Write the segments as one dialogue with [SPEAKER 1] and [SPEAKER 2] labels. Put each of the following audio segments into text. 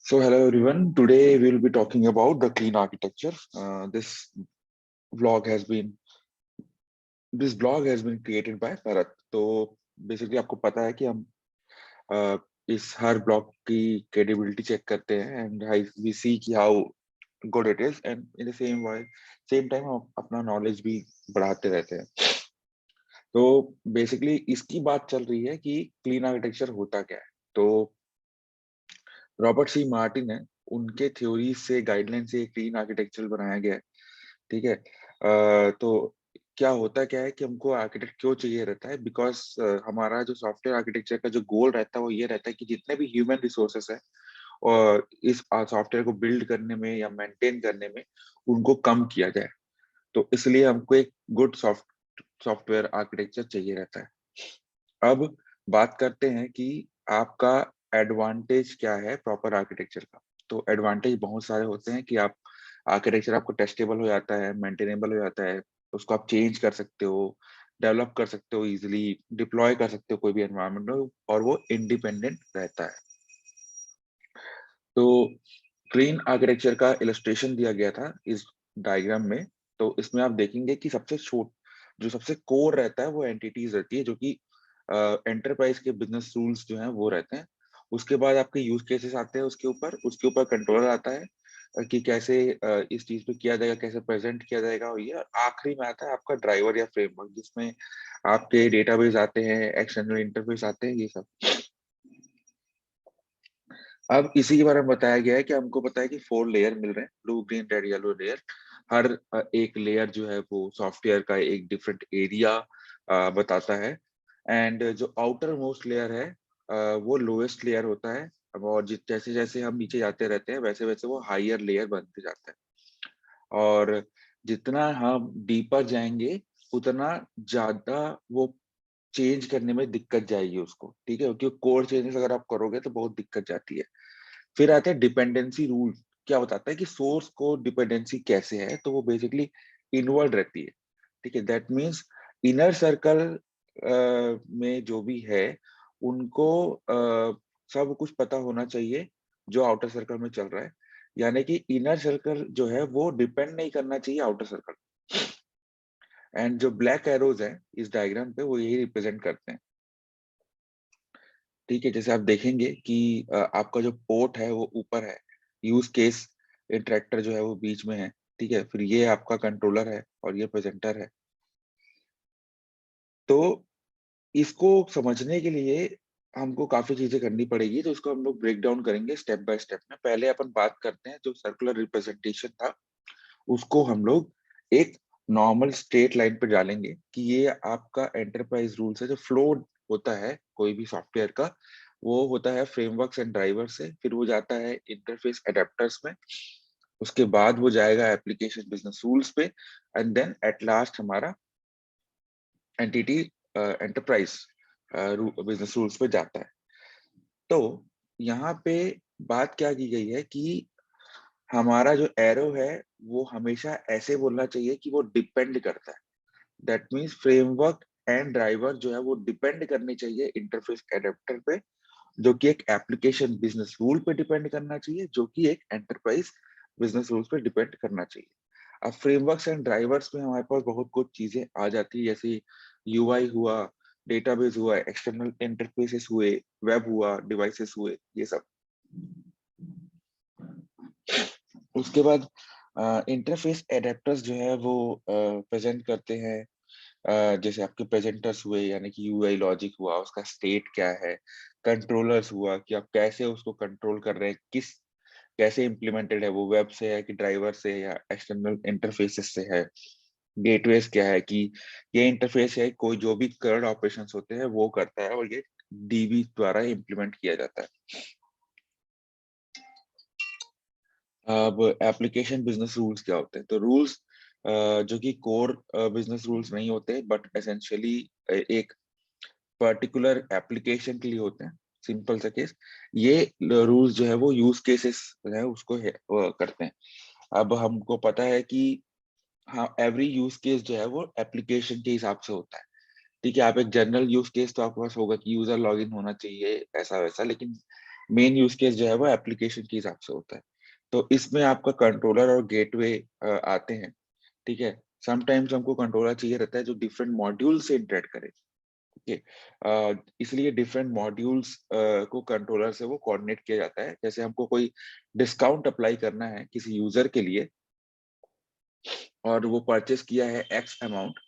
[SPEAKER 1] So hello everyone. Today we will be talking about the clean architecture. This vlog has been this blog has been created by Bharat. तो basically आपको पता है कि हम इस हर blog की credibility check करते हैं and we see कि how good it is and in the same time हम अपना knowledge भी बढ़ाते रहते हैं. तो basically इसकी बात चल रही है कि clean architecture होता क्या है. तो रॉबर्ट सी मार्टिन है, उनके थ्योरी से गाइडलाइन से क्लीन आर्किटेक्चर बनाया गया है. ठीक है. तो क्या है कि हमको आर्किटेक्ट क्यों चाहिए रहता है, बिकॉज हमारा जो सॉफ्टवेयर आर्किटेक्चर का जो गोल रहता है वो ये रहता है कि जितने भी ह्यूमन रिसोर्सेस है और इस सॉफ्टवेयर को बिल्ड करने में या मेंटेन करने में उनको कम किया जाए. तो इसलिए हमको एक गुड सॉफ्टवेयर आर्किटेक्चर चाहिए रहता है. अब बात करते हैं कि आपका एडवांटेज क्या है प्रॉपर आर्किटेक्चर का. तो एडवांटेज बहुत सारे होते हैं कि आप आर्किटेक्चर आपको टेस्टेबल हो जाता है, मेंटेनेबल हो जाता है, उसको आप चेंज कर सकते हो, डेवलप कर सकते हो, इजीली डिप्लॉय कर सकते हो कोई भी एनवायरनमेंट में, और वो इंडिपेंडेंट रहता है. तो क्लीन आर्किटेक्चर का इलस्ट्रेशन दिया गया था इस डायग्राम में. तो इसमें आप देखेंगे कि जो सबसे कोर रहता है वो एंटिटीज रहती है, जो कि एंटरप्राइज के बिजनेस रूल्स जो हैं वो रहते हैं. उसके बाद आपके यूज केसेस आते हैं, उसके ऊपर कंट्रोलर आता है कि कैसे इस चीज पे किया जाएगा, कैसे प्रेजेंट किया जाएगा, और ये आखिरी में आता है आपका ड्राइवर या फ्रेमवर्क, जिसमें आपके डेटाबेस आते हैं, एक्सटर्नल इंटरफेस आते हैं, ये सब. अब इसी के बारे में बताया गया है कि हमको पता है कि 4 लेयर मिल रहे हैं, blue green red yellow layer. हर एक लेयर जो है वो सॉफ्टवेयर का एक डिफरेंट एरिया बताता है. एंड जो आउटर मोस्ट लेयर है वो लोएस्ट लेयर होता है. और जैसे जैसे हम नीचे जाते रहते हैं वैसे वैसे वो हायर लेयर बनते जाता है. और जितना हम डीपर जाएंगे उतना ज्यादा वो चेंज करने में दिक्कत जाएगी उसको. ठीक है, क्योंकि कोड चेंजेस अगर आप करोगे तो बहुत दिक्कत जाती है. फिर आते हैं डिपेंडेंसी रूल. क्या बताता है कि सोर्स को डिपेंडेंसी कैसे है, तो वो बेसिकली इनवर्ड रहती है. ठीक है, दैट मीन्स इनर सर्कल में जो भी है उनको सब कुछ पता होना चाहिए जो आउटर सर्कल में चल रहा है. यानी कि इनर सर्कल जो है वो डिपेंड नहीं करना चाहिए आउटर सर्कल. एंड जो ब्लैक एरोज है इस डायग्राम पे वो यही रिप्रेजेंट करते हैं. ठीक है, जैसे आप देखेंगे कि आपका जो पोर्ट है वो ऊपर है, यूज केस इंटरेक्टर जो है वो बीच में है. ठीक है, फिर ये आपका कंट्रोलर है और ये प्रेजेंटर है. तो इसको समझने के लिए हमको काफी चीजें करनी पड़ेगी, तो इसको हम लोग ब्रेक डाउन करेंगे स्टेप बाय स्टेप में. पहले अपन बात करते हैं जो सर्कुलर रिप्रेजेंटेशन था उसको हम लोग एक नॉर्मल स्ट्रेट लाइन पे डालेंगे कि ये आपका एंटरप्राइज रूल्स है. जो फ्लो होता है कोई भी सॉफ्टवेयर का वो होता है फ्रेमवर्क्स एंड ड्राइवर से, फिर वो जाता है इंटरफेस एडेप्टर्स में, उसके बाद वो जाएगा एप्लीकेशन बिजनेस रूल्स पे, एंड देन एट लास्ट हमारा एंटिटी एंटरप्राइज बिजनेस रूल्स पे जाता है. तो यहाँ पे बात क्या की गई है कि हमारा जो एरो है वो हमेशा ऐसे बोलना चाहिए कि वो डिपेंड करता है. That means framework and driver जो है वो डिपेंड करनी चाहिए इंटरफेस एडेप्टर पे, जो कि एक एप्लीकेशन बिजनेस रूल पे डिपेंड करना चाहिए, जो कि एक एंटरप्राइज बिजनेस रूल्स पे डिपेंड करना चाहिए. अब फ्रेमवर्क्स एंड ड्राइवर्स में हमारे पास बहुत कुछ चीजें आ जाती है, जैसे यूआई हुआ, डेटाबेस हुआ, एक्सटर्नल इंटरफेसेस हुए, वेब हुआ, डिवाइसेस हुए, ये सब. उसके बाद इंटरफेस एडेप्टर्स जो है वो प्रेजेंट करते हैं, जैसे आपके प्रेजेंटर्स हुए यानी कि यूआई लॉजिक हुआ, उसका स्टेट क्या है, कंट्रोलर्स हुआ कि आप कैसे उसको कंट्रोल कर रहे हैं, कैसे इम्प्लीमेंटेड है, वो वेब से है कि ड्राइवर से या एक्सटर्नल इंटरफेसेस से है. गेटवेज क्या है कि ये इंटरफेस है कोई जो भी कर्ड ऑपरेशंस होते हैं वो करता है, और ये डीबी द्वारा इम्प्लीमेंट किया जाता है. अब एप्लीकेशन बिजनेस रूल्स क्या होते हैं, तो रूल्स जो कि कोर बिजनेस रूल्स नहीं होते बट एसेंशियली एक पर्टिकुलर एप्लीकेशन के लिए होते हैं. सिंपल सा केस, ये रूल्स जो है वो यूज केसेस है उसको करते हैं. अब हमको पता है कि हाँ, एवरी यूज केस जो है वो एप्लीकेशन के हिसाब से होता है. ठीक है, आप एक जनरल यूज केस तो आपके पास होगा कि यूजर लॉगिन होना चाहिए ऐसा वैसा, लेकिन मेन यूज केस जो है वो एप्लीकेशन के हिसाब से होता है। तो इसमें आपका कंट्रोलर और गेटवे आते हैं, ठीक है। समटाइम्स हमको कंट्रोलर चाहिए रहता है जो डिफरेंट मॉड्यूल से इंटरेक्ट करे, ठीक है। इसलिए डिफरेंट मॉड्यूल्स को कंट्रोलर से वो कोऑर्डिनेट किया जाता है। जैसे हमको कोई डिस्काउंट अप्लाई करना है किसी यूजर के लिए और वो परचेस किया है एक्स अमाउंट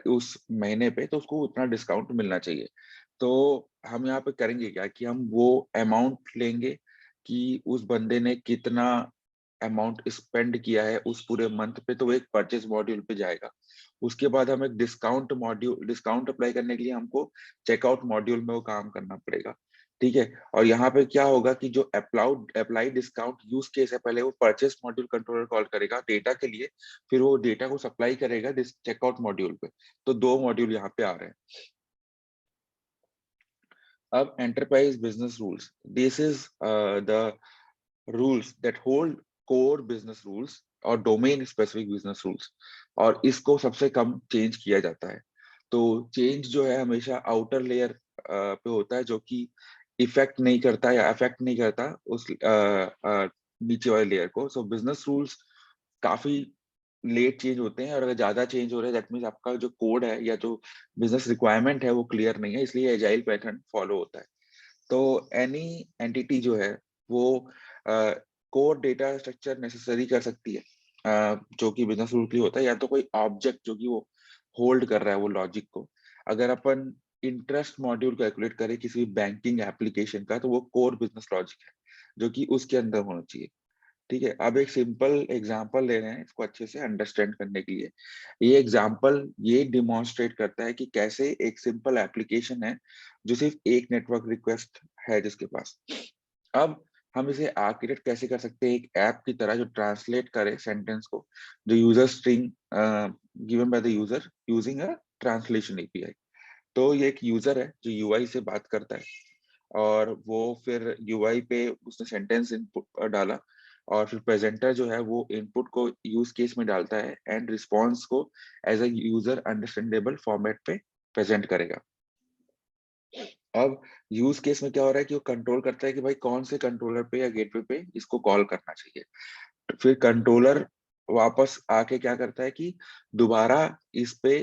[SPEAKER 1] उस महीने पे, तो उसको उतना डिस्काउंट मिलना चाहिए। तो हम यहाँ पे करेंगे क्या कि हम वो अमाउंट लेंगे कि उस बंदे ने कितना अमाउंट स्पेंड किया है उस पूरे मंथ पे, तो वो एक परचेस मॉड्यूल पे जाएगा। उसके बाद हम एक डिस्काउंट अप्लाई करने के लिए हमको चेकआउट मॉड्यूल में वो काम करना पड़ेगा, ठीक है। और यहाँ पे क्या होगा कि जो अप्लाई डिस्काउंट यूज केस है, पहले वो परचेस मॉड्यूल कंट्रोलर कॉल करेगा डेटा के लिए, फिर वो डेटा को सप्लाई करेगा चेकआउट मॉड्यूल पे। तो दो मॉड्यूल यहाँ पे आ रहे हैं। अब enterprise business rules, this is the rules that hold core business rules और डोमेन स्पेसिफिक बिजनेस रूल्स, और इसको सबसे कम चेंज किया जाता है। तो चेंज जो है हमेशा आउटर लेयर पे होता है, जो कि इफेक्ट नहीं करता या अफेक्ट नहीं करता उस नीचे वाले लेयर को। सो बिजनेस रूल्स काफी लेट चेंज होते हैं, और अगर ज्यादा चेंज हो रहा है दैट मीन्स आपका जो कोड है या जो बिजनेस रिक्वायरमेंट है वो क्लियर नहीं है, इसलिए एजाइल पैटर्न फॉलो होता है। तो एनी एंटिटी जो है वो कोर डेटा स्ट्रक्चर नेसेसरी कर सकती है, जो कि बिजनेस रूल के लिए होता है, या तो कोई ऑब्जेक्ट जो कि वो होल्ड कर रहा है वो लॉजिक को। अगर अपन इंटरेस्ट मॉड्यूल कैलकुलेट करें किसी बैंकिंग एप्लीकेशन का, तो वो कोर बिजनेस लॉजिक है जो कि उसके अंदर होना चाहिए, ठीक है। अब एक सिंपल एग्जांपल ले रहे हैं इसको अच्छे से अंडरस्टैंड करने के लिए। ये एग्जांपल ये डिमॉन्स्ट्रेट करता है कि कैसे एक सिंपल एप्लीकेशन है जो सिर्फ एक नेटवर्क रिक्वेस्ट है जिसके पास। अब हम इसे आर्किटेक्ट कैसे कर सकते हैं एक ऐप की तरह जो ट्रांसलेट करे सेंटेंस को, जो user string given by the user using a translation API. तो ये एक यूजर है जो यूआई से बात करता है, और वो फिर यूआई पे उसने सेंटेंस इनपुट डाला, और फिर प्रेजेंटर जो है वो इनपुट को यूज केस में डालता है एंड रिस्पॉन्स को as a user understandable format पे प्रेजेंट करेगा। अब यूज केस में क्या हो रहा है कि वो कंट्रोल करता है कि भाई कौन से कंट्रोलर पे या गेटवे पे इसको कॉल करना चाहिए। फिर कंट्रोलर वापस आके क्या करता है कि दोबारा इस पे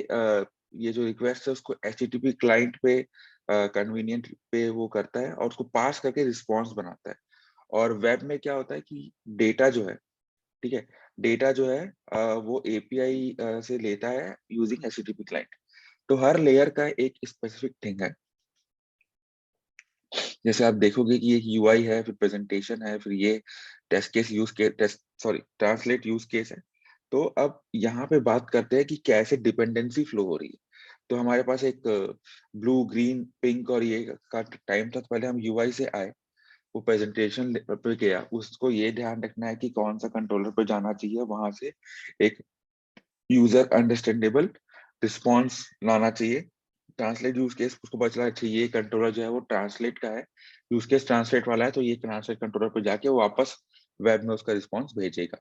[SPEAKER 1] ये जो रिक्वेस्ट है उसको एचटीटीपी क्लाइंट पे कन्वीनियंट पे वो करता है और उसको पास करके रिस्पॉन्स बनाता है। और वेब में क्या होता है कि डेटा जो है, ठीक है, डेटा जो है वो एपीआई से लेता है यूजिंग एचटीटीपी क्लाइंट। तो हर लेयर का एक स्पेसिफिक थिंग है। जैसे आप देखोगे कि एक यूआई है, फिर प्रेजेंटेशन है, फिर ये test case use case test sorry translate use case है। तो अब यहाँ पे बात करते हैं कि कैसे डिपेंडेंसी फ्लो हो रही है। तो हमारे पास एक ब्लू ग्रीन पिंक और ये का टाइम था, तो पहले हम यूआई से आए, वो प्रेजेंटेशन पे गया, उसको ये ध्यान रखना है कि कौन सा कंट्रोलर पे जाना चाहिए, वहां से एक यूजर अंडरस्टैंडेबल रिस्पॉन्स लाना चाहिए। ट्रांसलेट यूज केस उसको पता चला अच्छा ये कंट्रोलर जो है वो ट्रांसलेट का है, यूज केस ट्रांसलेट वाला है, तो ये ट्रांसलेट कंट्रोलर पे जाके वो वापस वेब में उसका रिस्पॉन्स भेजेगा।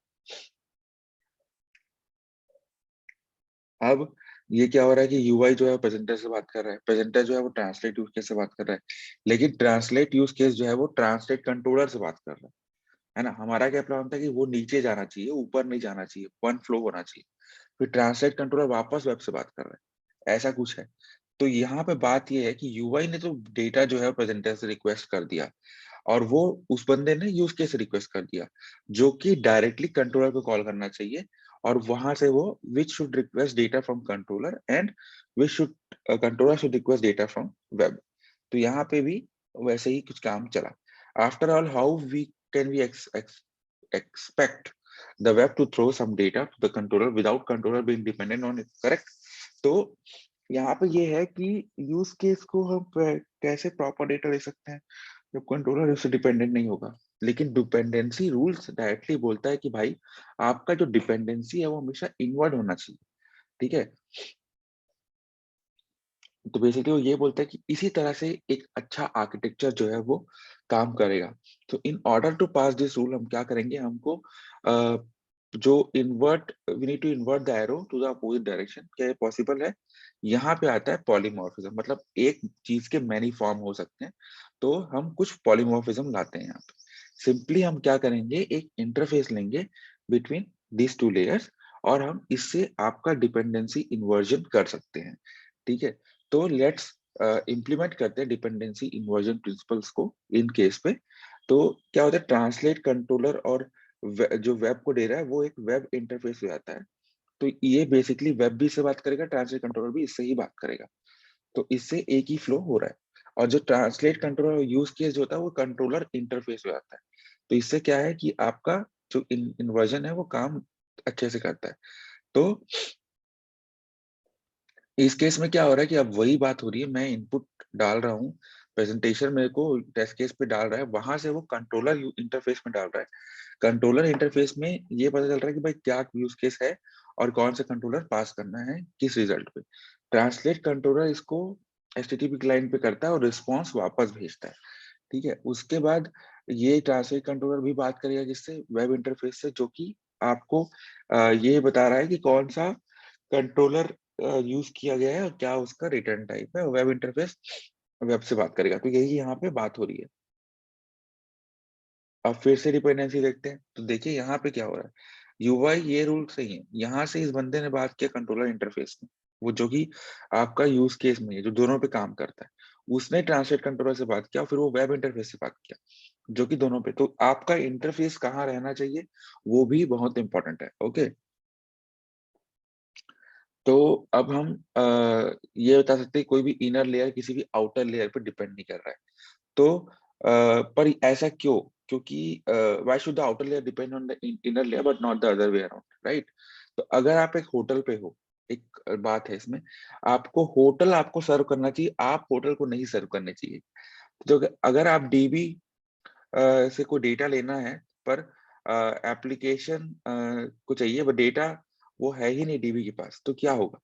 [SPEAKER 1] अब ये क्या हो रहा है कि यूआई जो है प्रेजेंटर से बात कर रहा है, प्रेजेंटर जो है वो ट्रांसलेट यूज केस से बात कर रहा है, लेकिन ट्रांसलेट यूज केस जो है वो ट्रांसलेट कंट्रोलर से बात कर रहा है ना। हमारा क्या प्लान था कि वो नीचे जाना चाहिए, ऊपर नहीं जाना चाहिए, वन फ्लो होना चाहिए। फिर ट्रांसलेट कंट्रोलर वापस वेब से बात कर रहा है, ऐसा कुछ है। तो यहाँ पे बात ये है कि यूआई ने तो डेटा जो है प्रेजेंटर से रिक्वेस्ट कर दिया, और वो उस बंदे ने यूज केस रिक्वेस्ट कर दिया जो कि डायरेक्टली कंट्रोलर को कॉल करना चाहिए, और वहां से वो which should request data from controller and which should controller should request data from web. तो यहाँ पे भी वैसे ही कुछ काम चला। After all how we can we expect the web to throw some data to the controller without controller being dependent on it, correct? तो यहाँ पे ये है कि यूज केस को हम कैसे प्रॉपर डेटा ले सकते हैं जब कंट्रोलर उससे डिपेंडेंट नहीं होगा। लेकिन डिपेंडेंसी रूल्स डायरेक्टली बोलता है कि भाई आपका जो डिपेंडेंसी है वो हमेशा इनवर्ड होना चाहिए, ठीक है। तो बेसिकली वो ये बोलता है कि इसी तरह से एक अच्छा आर्किटेक्चर जो है वो काम करेगा। तो in order to pass this rule हम क्या करेंगे, हमको जो invert we need to invert the arrow to the opposite direction. क्या ये पॉसिबल है? यहाँ पे आता है पॉलीमॉर्फिज्म, मतलब एक चीज के मैनी फॉर्म हो सकते हैं। तो हम कुछ पॉलीमॉर्फिज्म लाते हैं यहाँ पे। सिंपली हम क्या करेंगे, एक इंटरफेस लेंगे बिटवीन दिस टू लेयर्स और हम इससे आपका डिपेंडेंसी इन्वर्जन कर सकते हैं। ठीक है, तो लेट्स इम्प्लीमेंट करते हैं डिपेंडेंसी इन्वर्जन प्रिंसिपल्स को इन केस पे। तो क्या होता है, ट्रांसलेट कंट्रोलर और जो वेब को दे रहा है वो एक वेब इंटरफेस हो जाता है। तो ये बेसिकली वेब भी इससे बात करेगा, ट्रांसलेट कंट्रोलर भी इससे ही बात करेगा। तो इससे एक ही फ्लो हो रहा है। और जो ट्रांसलेट कंट्रोलर यूज केस जो होता है वो कंट्रोलर इंटरफेस हो जाता है। तो इससे क्या है कि आपका जो इन्वर्जन है वो काम अच्छे से करता है। तो इस केस में क्या हो रहा है कि अब वही बात हो रही है, मैं इनपुट डाल रहा हूँ, प्रेजेंटेशन मेरे को टेस्ट केस पे डाल रहा है, वहां से वो कंट्रोलर इंटरफेस में डाल रहा है। कंट्रोलर इंटरफेस में ये पता चल रहा है कि भाई क्या यूज केस है और कौन सा कंट्रोलर पास करना है किस रिजल्ट पे। ट्रांसलेट कंट्रोलर इसको एचटीटीपी क्लाइंट पे करता है और रिस्पॉन्स वापस भेजता है। ठीक है, उसके बाद ये ट्रांसलेट कंट्रोलर भी बात करेगा जिससे वेब इंटरफेस से, जो कि आपको ये बता रहा है कि कौन सा कंट्रोलर यूज किया गया है और क्या उसका रिटर्न टाइप है। वेब इंटरफेस वेब से बात करेगा। तो यही यहाँ पे बात हो रही है। अब फिर से डिपेंडेंसी देखते हैं, तो देखिए यहाँ पे क्या हो रहा है। यूआई ये रूल सही है, यहाँ से इस बंदे ने बात किया कंट्रोलर इंटरफेस में, वो जो कि आपका यूज केस में है, जो दोनों पे काम करता है। उसने ट्रांसलेट कंट्रोलर से बात किया, फिर वो वेब इंटरफेस से बात किया, जो कि दोनों पे। तो आपका इंटरफेस कहाँ रहना चाहिए वो भी बहुत इंपॉर्टेंट है। ओके, तो अब हम ये बता सकते हैं कोई भी इनर लेयर किसी भी आउटर लेयर पर डिपेंड नहीं कर रहा है। तो पर ऐसा क्यों? क्योंकि why should the outer layer depend on the inner layer but not the other way around, right? तो अगर आप एक होटल पे हो, एक बात है इसमें, आपको होटल आपको सर्व करना चाहिए, आप होटल को नहीं सर्व करने चाहिए। तो अगर आप डीबी से कोई डेटा लेना है, पर एप्लीकेशन को चाहिए वो डेटा, वो है ही नहीं डीबी के पास, तो क्या होगा?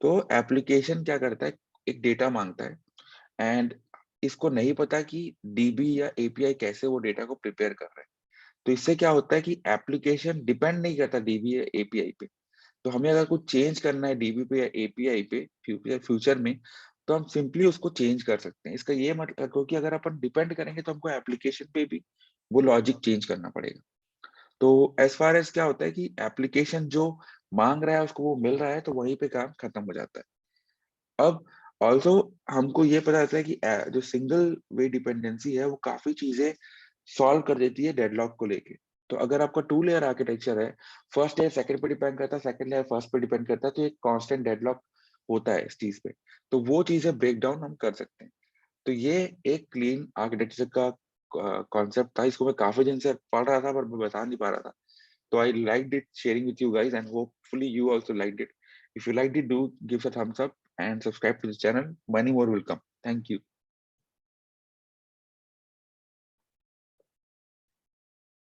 [SPEAKER 1] तो एप्लीकेशन क्या करता है, एक डेटा मांगता है एंड इसको नहीं पता कि डीबी या एपीआई कैसे वो डेटा को प्रिपेयर कर रहा है। तो इससे क्या होता है कि एप्लीकेशन डिपेंड नहीं करता डीबी या एपीआई पे। तो हमें अगर कुछ चेंज करना है डीबी पे या एपीआई पे फ्यूचर में, तो हम सिंपली उसको चेंज कर सकते हैं। इसका ये मतलब, क्योंकि अगर अपन डिपेंड करेंगे तो हमको एप्लीकेशन पे भी वो लॉजिक चेंज करना पड़ेगा। तो एज फार एज क्या होता है कि एप्लीकेशन जो मांग रहा है उसको वो मिल रहा है, तो वहीं पे काम खत्म हो जाता है। अब ऑल्सो हमको ये पता चलता है कि जो सिंगल वे डिपेंडेंसी है वो काफी चीजें सॉल्व कर देती है डेडलॉक को लेके। तो अगर आपका टू लेयर आर्किटेक्चर है, फर्स्ट लेयर सेकंड पे डिपेंड करता है, सेकंड लेयर फर्स्ट पे डिपेंड करता है, तो एक कांस्टेंट डेडलॉक होता है इस चीज पे। तो वो चीजें ब्रेक डाउन हम कर सकते हैं। तो ये एक क्लीन आर्किटेक्चर का कॉन्सेप्ट था। इसको मैं काफी दिन से पढ़ रहा था पर मैं बता नहीं पा रहा था। So I liked it sharing with you guys and hopefully you also liked it. If you liked it, do give us a thumbs up and subscribe to the channel. Many more will come. Thank you.